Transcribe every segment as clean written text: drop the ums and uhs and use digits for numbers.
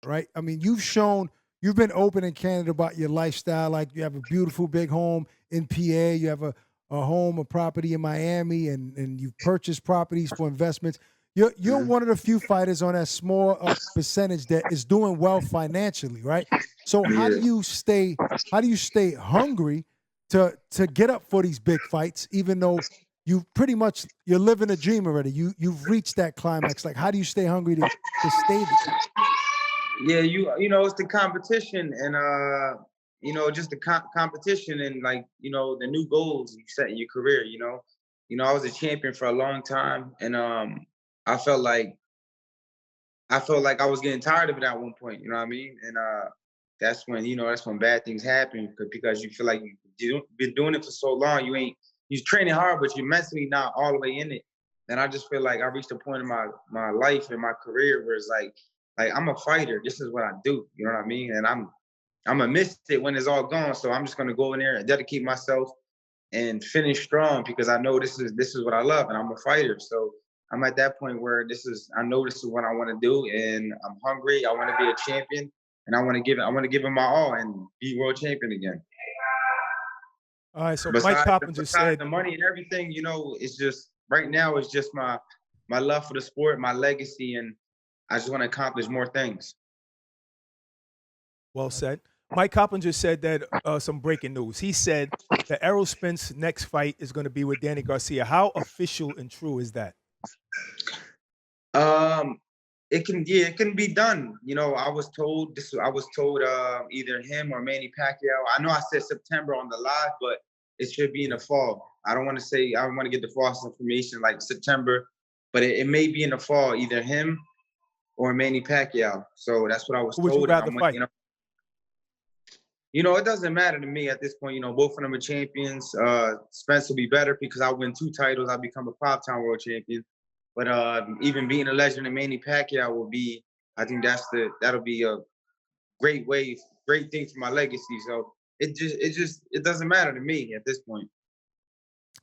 right? I mean, you've been open and candid about your lifestyle. Like you have a beautiful big home in PA, you have a property in Miami, and you've purchased properties for investments. You're Mhm. one of the few fighters on that small percentage that is doing well financially, right? So Yeah. how do you stay hungry to get up for these big fights, even though you're living a dream already. You've reached that climax. Like, how do you stay hungry to stay there? Yeah, it's the competition and just the competition and like the new goals you set in your career. I was a champion for a long time, and I felt like I was getting tired of it at one point. You know what I mean? And that's when bad things happen because you feel like you've been doing it for so long. You're training hard, but you're mentally not all the way in it. And I just feel like I reached a point in my life and my career where it's like I'm a fighter. This is what I do. You know what I mean? And I'm gonna miss it when it's all gone. So I'm just gonna go in there and dedicate myself and finish strong because I know this is what I love and I'm a fighter. So I'm at that point where I know this is what I want to do and I'm hungry. I want to be a champion and I want to give it my all and be world champion again. All right. So Mike Besides Coppinger besides said, the money and everything, it's just right now it's just my love for the sport, my legacy, and I just want to accomplish more things. well said. Mike Coppinger said that some breaking news. He said that Errol Spence next fight is going to be with Danny Garcia. How official and true is that? Um, it can be done. I was told either him or Manny Pacquiao. I know I said September on the live, but it should be in the fall. I don't want to get the false information like September, but it may be in the fall, either him or Manny Pacquiao. So that's what I was Who would you told, and rather I'm fight? it doesn't matter to me at this point. Both of them are champions. Spence will be better because I win 2 titles. I become a 5-time world champion. But even being a legend in Manny Pacquiao will be, I think that'll be a great thing for my legacy. So it doesn't matter to me at this point.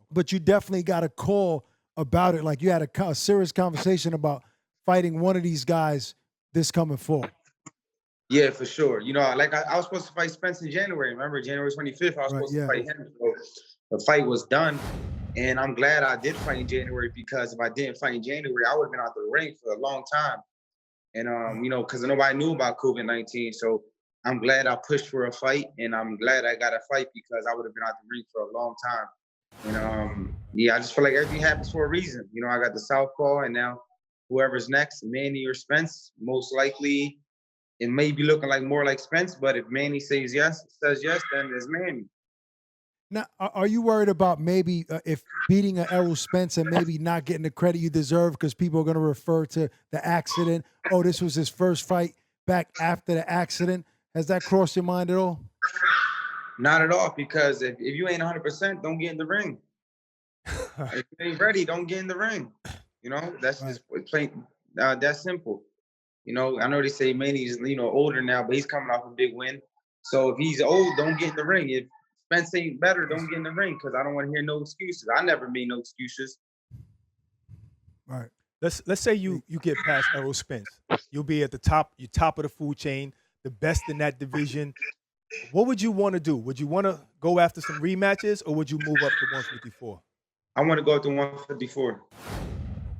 But you definitely got a call about it. Like you had a serious conversation about fighting one of these guys this coming fall. Yeah, for sure. I was supposed to fight Spence in January. Remember, January 25th, I was Right. supposed to Yeah. fight him. So the fight was done. And I'm glad I did fight in January because if I didn't fight in January, I would have been out the ring for a long time. And Right. because nobody knew about COVID-19. So I'm glad I pushed for a fight, and I'm glad I got a fight because I would have been out the ring for a long time. And yeah, I just feel like everything happens for a reason. I got the southpaw, and now whoever's next, Manny or Spence, most likely it may be looking like more like Spence. But if Manny says yes, then it's Manny. Now, are you worried about maybe if beating a Errol Spence and maybe not getting the credit you deserve because people are going to refer to the accident? Oh, this was his first fight back after the accident. Has that crossed your mind at all? Not at all, because if you ain't 100%, don't get in the ring. If you ain't ready, don't get in the ring. That's Right. just plain. That's simple. I know they say Manny's older now, but he's coming off a big win. So if he's old, don't get in the ring. If Spence ain't better, don't get in the ring because I don't want to hear no excuses. I never made no excuses. Right. Let's say you get past Errol Spence. You'll be at the top, you top of the food chain, the best in that division. What would you want to do? Would you want to go after some rematches, or would you move up to 154? I want to go up to 154.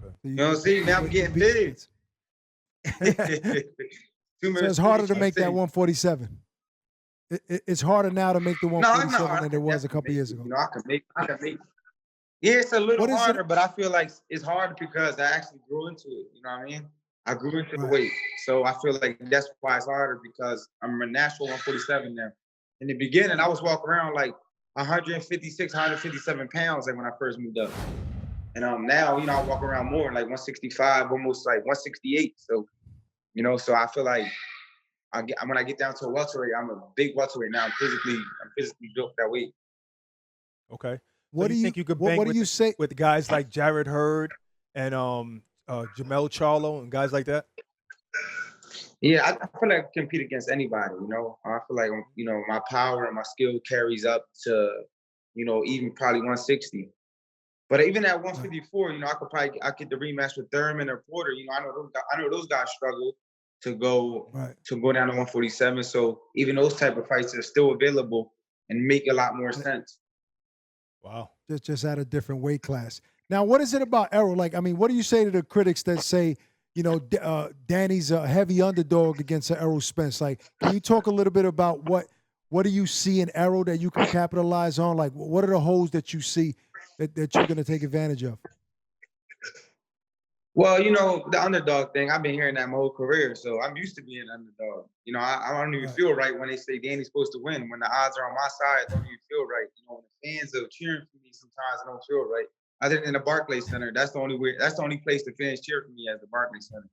Okay. So See, now I'm you getting beat big. Spence. Too So many it's harder to you make that say. 147. It's harder now to make the No, I know 147 I than it can was a definitely couple make years it. ago. I can make. Yeah, it's a little What is it? harder, but I feel like it's hard because I actually grew into it. You know what I mean? I grew into the Right. weight. So I feel like that's why it's harder because I'm a natural 147 now. In the beginning, I was walking around like 156, 157 pounds like when I first moved up. And now, I walk around more like 165, almost like 168. So, so I feel like when I get down to a welterweight, I'm a big welterweight now. I'm physically built that weight. Okay. So What do you you think you could what bang what do with you say? with guys like Jared Hurd and Jamel Charlo and guys like that? Yeah, I feel like I can compete against anybody. I feel like my power and my skill carries up to even probably 160. But even at Right. 154, I get the rematch with Thurman or Porter. I know those guys struggle. Right. to go down to 147. So even those type of fights are still available and make a lot more Yeah, sense. Wow. just at a different weight class. Now, what is it about Errol? Like, I mean, what do you say to the critics that say, Danny's a heavy underdog against Errol Spence? Like, can you talk a little bit about what do you see in Errol that you can capitalize on? Like, what are the holes that you see that you're going to take advantage of? Well, the underdog thing, I've been hearing that my whole career. So I'm used to being an underdog. I don't even Right. feel right when they say Danny's supposed to win. When the odds are on my side, it don't even feel right. When the fans are cheering for me, sometimes I don't feel right. Other than the Barclays Center, that's the only place the fans cheer for me, as the Barclays Center.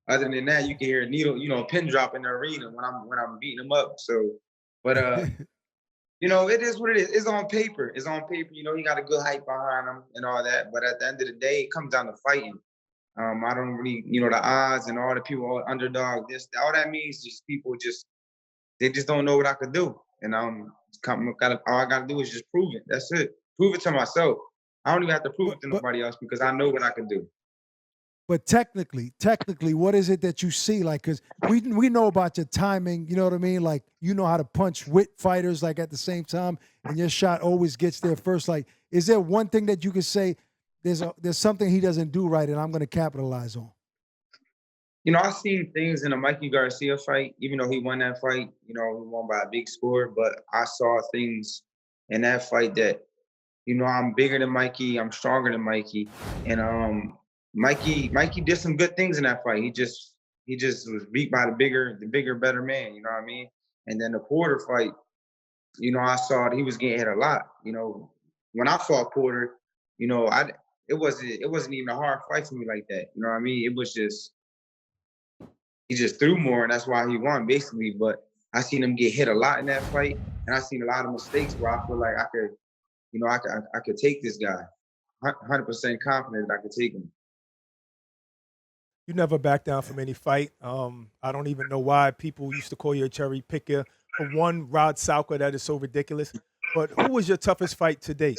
Other than that, you can hear a needle, a pin drop in the arena when I'm beating them up. So, but it is what it is. It's on paper. It's on paper. He got a good hype behind him and all that. But at the end of the day, it comes down to fighting. I don't really, the odds and all the people, all underdog, all that means just people they just don't know what I could do. And all I gotta do is just prove it. That's it. Prove it to myself. I don't even have to prove but it to but nobody else because I know what I can do. But technically, what is it that you see? Like, because we know about your timing, you know what I mean? Like, you know how to punch with fighters, like, at the same time, and your shot always gets there first. Like, is there one thing that you could say, there's something he doesn't do right and I'm going to capitalize on? I seen things in the Mikey Garcia fight, even though he won that fight, he won by a big score, but I saw things in that fight that, I'm bigger than Mikey, I'm stronger than Mikey. And Mikey did some good things in that fight. He just was beat by the bigger, better man, you know what I mean? And then the Porter fight, I saw that he was getting hit a lot. When I fought Porter, I it wasn't even a hard fight for me like that. You know what I mean? It was just he just threw more, and that's why he won, basically. But I seen him get hit a lot in that fight, and I seen a lot of mistakes where I feel like I could, I could take this guy. 100% confident that I could take him. You never back down from any fight. I don't even know why people used to call you a cherry picker for one Rod Salka. That is so ridiculous. But who was your toughest fight to date?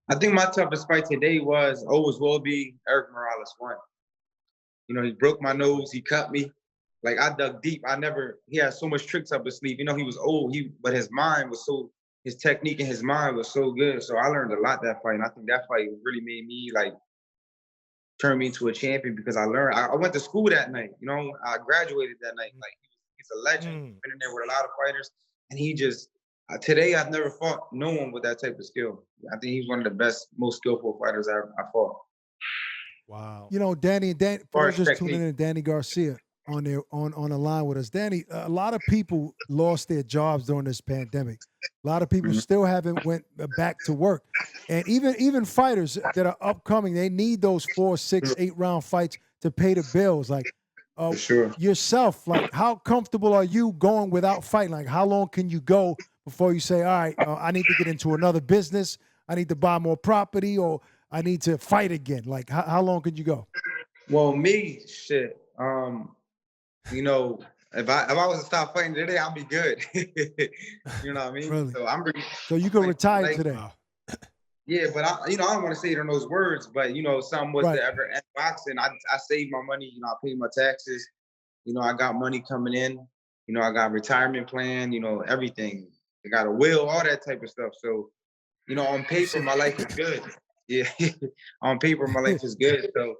I think my toughest fight today will be Eric Morales won. He broke my nose, he cut me. Like, I dug deep. He had so much tricks up his sleeve. He was old, but his technique and his mind was so good. So I learned a lot that fight. And I think that fight really made me, like, turn me into a champion because I learned. I went to school that night. I graduated that night. Like, he's a legend. Mm. Been in there with a lot of fighters, and today I've never fought no one with that type of skill. I think he's one of the best, most skillful fighters I fought. Wow. Danny, for Far those as just tuning technique. in, Danny Garcia on the line with us. Danny, a lot of people lost their jobs during this pandemic. A lot of people Mhm. still haven't went back to work, and even fighters that are upcoming, they need those 4, 6, 8 round fights to pay the bills. Like, For sure. yourself, like, how comfortable are you going without fighting? Like, how long can you go before you say, all right, I need to get into another business, I need to buy more property, or I need to fight again? Like, how long could you go? Well, me, shit. If I was to stop fighting today, I'll be good. You know what I mean? Really? So I'm really So you I'm could like, retire like today? Wow. yeah, but I don't want to say it in those words, but something was to Right. ever end boxing. I saved my money, I paid my taxes, I got money coming in, I got retirement plan, everything. I got a will, all that type of stuff. So, on Oh, paper, shit. my life is good. Yeah. On paper, my life is good. So,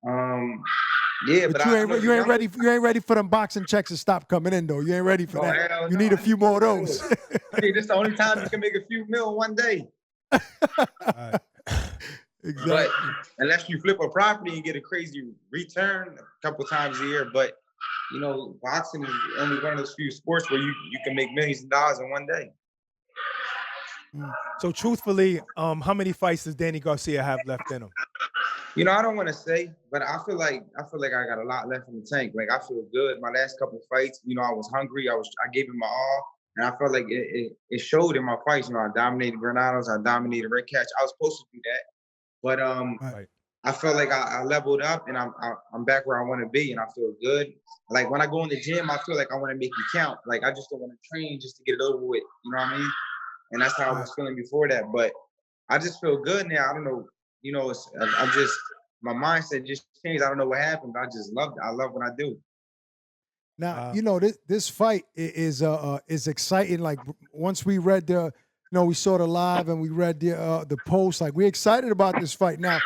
um, yeah, but But I know the young. you ain't ready for them boxing checks to stop coming in though. You ain't ready for Oh, that. hell You no, need a I few need more of more of those. those. Hey, this is the only time you can make a few mil one day. Right. But Exactly. unless you flip a property and get a crazy return a couple times a year, but boxing is only one of those few sports where you can make millions of dollars in one day. Mm. So truthfully, how many fights does Danny Garcia have left in him? I don't want to say, but I feel like I got a lot left in the tank. Like, I feel good. My last couple of fights, I was hungry. I gave it my all, and I felt like it showed in my fights. I dominated Granados, I dominated Red Catch. I was supposed to do that, but Right. Right. I felt like I leveled up, and I'm back where I want to be, and I feel good. Like, when I go in the gym, I feel like I want to make it count. Like, I just don't want to train just to get it over with. You know what I mean? And that's how I Right. was feeling before that. But I just feel good now. I don't know. I'm just my mindset just changed. I don't know what happened, but I just loved it. I love what I do. Now, you know, this fight is exciting. Like once we read we saw the live and we read the post. Like we're excited about this fight. Now,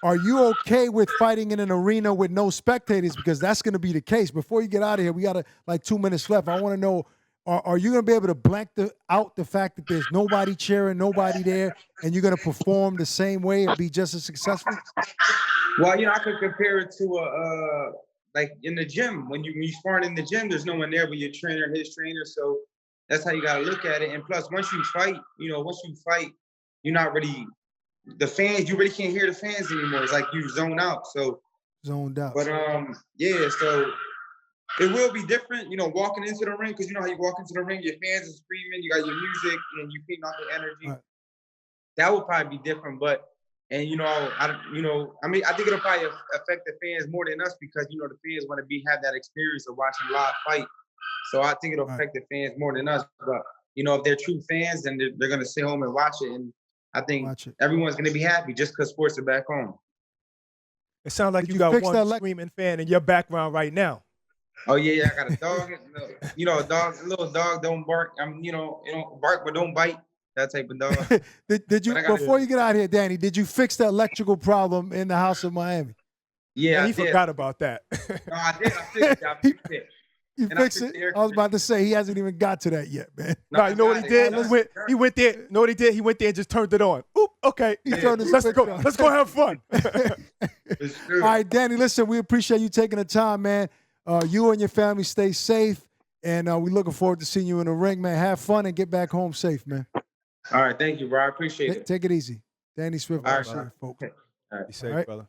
are you okay with fighting in an arena with no spectators? Because that's going to be the case. Before you get out of here, we got like 2 minutes left. I want to know: are you going to be able to blank out the fact that there's nobody cheering, nobody there, and you're going to perform the same way and be just as successful? Well, I could compare it to like in the gym. When you sparring in the gym, there's no one there but your trainer and his trainer. So that's how you gotta look at it. And plus, once you fight, you're not really the fans. You really can't hear the fans anymore. It's like you zone out. So zoned out. But yeah. So it will be different. Walking into the ring, because you know how you walk into the ring, your fans are screaming, you got your music, and you feeding off the energy. Right. That would probably be different, but. And I think it'll probably affect the fans more than us because the fans want to have that experience of watching live fight. So I think it'll affect the fans more than us. But if they're true fans, then they're gonna sit home and watch it. And I think everyone's gonna be happy just because sports are back home. It sounds like you got one screaming fan in your background right now. Oh yeah, I got a dog. A little dog don't bark. Bark but don't bite. That type of dog. Did you before you get out of here, Danny? Did you fix the electrical problem in the house of Miami? Yeah, he forgot about that. No, I did. I fixed it. You fixed it? I was about to say he hasn't even got to that yet, man. No, you know what he did? He went there. You know what he did? He went there and just turned it on. Oop, okay. Let's go. Let's go have fun. All right, Danny. Listen, we appreciate you taking the time, man. You and your family stay safe, and we're looking forward to seeing you in the ring, man. Have fun and get back home safe, man. All right, thank you, bro. I appreciate it. Take it easy. Danny Swift, all right, folks. All right. Be safe, brother.